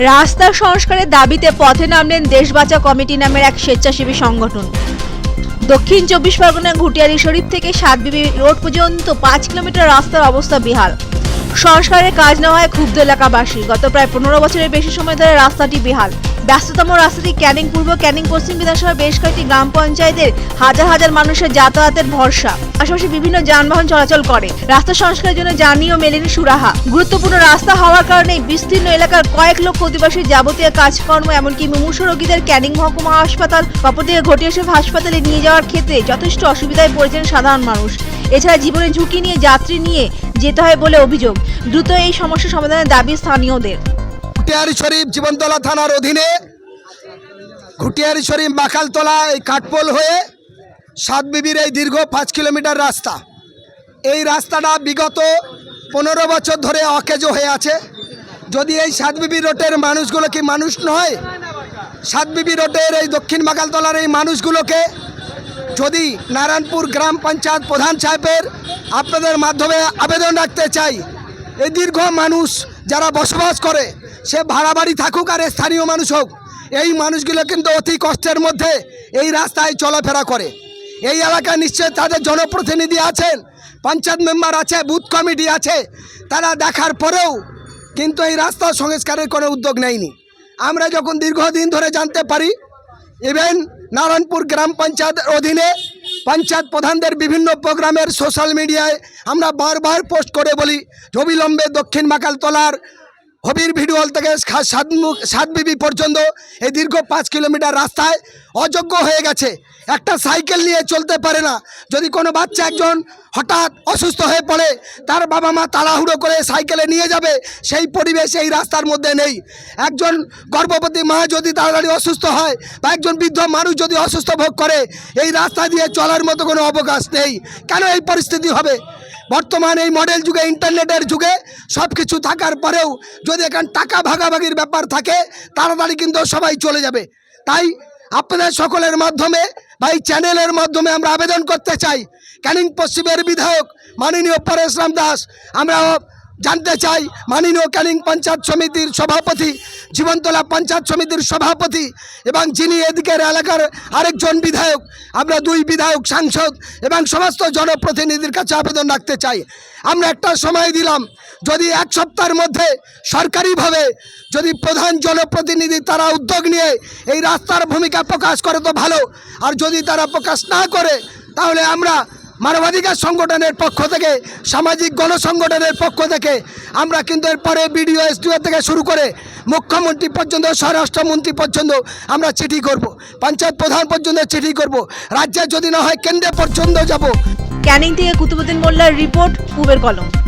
রাস্তা সংস্কারের দাবিতে পথে নামলেন দেশ বাঁচাও কমিটি নামের এক স্বেচ্ছাসেবী সংগঠন। দক্ষিণ 24 পরগনা ঘুটিয়ারি শরীফ থেকে সাতবিবি রোড পর্যন্ত 5 কিলোমিটার রাস্তার অবস্থা বেহাল। সংস্কারের কাজ না হয় ক্ষুব্ধ এলাকাবাসী। গত প্রায় 15 বছরের বেশি সময় ধরে রাস্তাটি বেহাল। ব্যস্ততম রাস্তাটি ক্যানিং পূর্ব, ক্যানিং পশ্চিম বিধানসভার বেশ কয়েকটি গ্রাম পঞ্চায়েতের হাজার হাজার মানুষের যাতায়াতের ভরসা। পাশাপাশি বিভিন্ন যানবাহন চলাচল করে। রাস্তা সংস্কারের জন্য জানিও মেলেনি সুরাহা। গুরুত্বপূর্ণ রাস্তা হওয়ার কারণে বিস্তীর্ণ এলাকার কয়েক লক্ষ অধিবাসীর যাবতীয় কাজকর্ম, এমনকি মুমূর্ষু রোগীদের ক্যানিং মহকুমা হাসপাতাল, অপরদিকে ঘটিয়া শরীফ হাসপাতালে নিয়ে যাওয়ার ক্ষেত্রে যথেষ্ট অসুবিধায় পড়েছেন সাধারণ মানুষ। এছাড়া জীবনের ঝুঁকি নিয়ে যাত্রী নিয়ে যেতে হয় বলে অভিযোগ। দ্রুত এই সমস্যা সমাধানের দাবি স্থানীয়দের। ঘুটিয়ারি শরীফ জীবনতলা থানার অধীনে ঘুটিয়ারি শরীফ মাখালতলা এই কাঠপোল হয়ে সাতবিবির এই দীর্ঘ 5 কিলোমিটার রাস্তা। এই রাস্তাটা বিগত 15 বছর ধরে অকেজো হয়ে আছে। যদি এই সাতবিবি রোডের মানুষগুলো কি মানুষ নয়? সাতবিবি রোডের এই দক্ষিণ মাখালতলার এই মানুষগুলোকে যদি নারায়ণপুর গ্রাম পঞ্চায়েত প্রধান সাহেবের আপনাদের মাধ্যমে আবেদন রাখতে চাই, এই দীর্ঘ মানুষ যারা বসবাস করে, সে ভাড়া বাড়ি থাকুক আর স্থানীয় মানুষ হোক, এই মানুষগুলো কিন্তু অতি কষ্টের মধ্যে এই রাস্তায় চলাফেরা করে। এই এলাকায় নিশ্চয় তাদের জনপ্রতিনিধি আছেন, পঞ্চায়েত মেম্বার আছে, বুথ কমিটি আছে, তারা দেখার পরেও কিন্তু এই রাস্তা সংস্কারের কোনো উদ্যোগ নেয়নি। আমরা যখন দীর্ঘদিন ধরে জানতে পারি, ইভেন নারায়ণপুর গ্রাম পঞ্চায়েতের অধীনে পঞ্চায়েত প্রধানদের বিভিন্ন প্রোগ্রামের সোশ্যাল মিডিয়ায় আমরা বারবার পোস্ট করে বলি, অবিলম্বে দক্ষিণ মাখালতলার হবির ভিডিওল থেকে সাতবিবি পর্যন্ত এই দীর্ঘ 5 কিলোমিটার রাস্তায় অযোগ্য হয়ে গেছে। একটা সাইকেল নিয়ে চলতে পারে না। যদি কোনো বাচ্চা একজন হঠাৎ অসুস্থ হয়ে পড়ে, তার বাবা মা তাড়াহুড়ো করে সাইকেলে নিয়ে যাবে, সেই পরিবেশ এই রাস্তার মধ্যে নেই। একজন গর্ভবতী মা যদি তাড়াতাড়ি অসুস্থ হয় বা একজন বৃদ্ধ মানুষ যদি অসুস্থ ভোগ করে, এই রাস্তা দিয়ে চলার মতো কোনো অবকাশ নেই। কেন এই পরিস্থিতি হবে? বর্তমান এই মডেল যুগে, ইন্টারনেটের যুগে সব কিছু থাকার পরেও যদি এখানে টাকা ভাগাভাগির ব্যাপার থাকে, তাড়াতাড়ি কিন্তু সবাই চলে যাবে। তাই আপনাদের সকলের মাধ্যমে বা এই চ্যানেলের মাধ্যমে আমরা আবেদন করতে চাই, ক্যানিং পশ্চিমের বিধায়ক মাননীয় পরেশ রাম দাস, আমরা জানতে চাই মাননীয় ক্যানিং পঞ্চায়েত সমিতির সভাপতি, জীবনতলা পঞ্চায়েত সমিতির সভাপতি এবং যিনি এদিকের এলাকার আরেকজন বিধায়ক, আমরা 2 বিধায়ক, সাংসদ এবং সমস্ত জনপ্রতিনিধির কাছে আবেদন রাখতে চাই। আমরা একটা সময় দিলাম, যদি 1 সপ্তাহের মধ্যে সরকারিভাবে যদি প্রধান জনপ্রতিনিধি তারা উদ্যোগ নিয়ে এই রাস্তার ভূমিকা প্রকাশ করে তো ভালো, আর যদি তারা প্রকাশ না করে তাহলে আমরা মানবাধিকার সংগঠনের পক্ষ থেকে, সামাজিক গণসংগঠনের পক্ষ থেকে আমরা কিন্তু এরপরে বিডিও, এসডিও থেকে শুরু করে মুখ্যমন্ত্রী পর্যন্ত, স্বরাষ্ট্রমন্ত্রী পর্যন্ত আমরা চিঠি করব, পঞ্চায়েত প্রধান পর্যন্ত চিঠি করব, রাজ্যে যদি না হয় কেন্দ্রে পর্যন্ত যাব। ক্যানিং থেকে কুতুবুদ্দিন মোল্লার রিপোর্ট, পূবের কলম।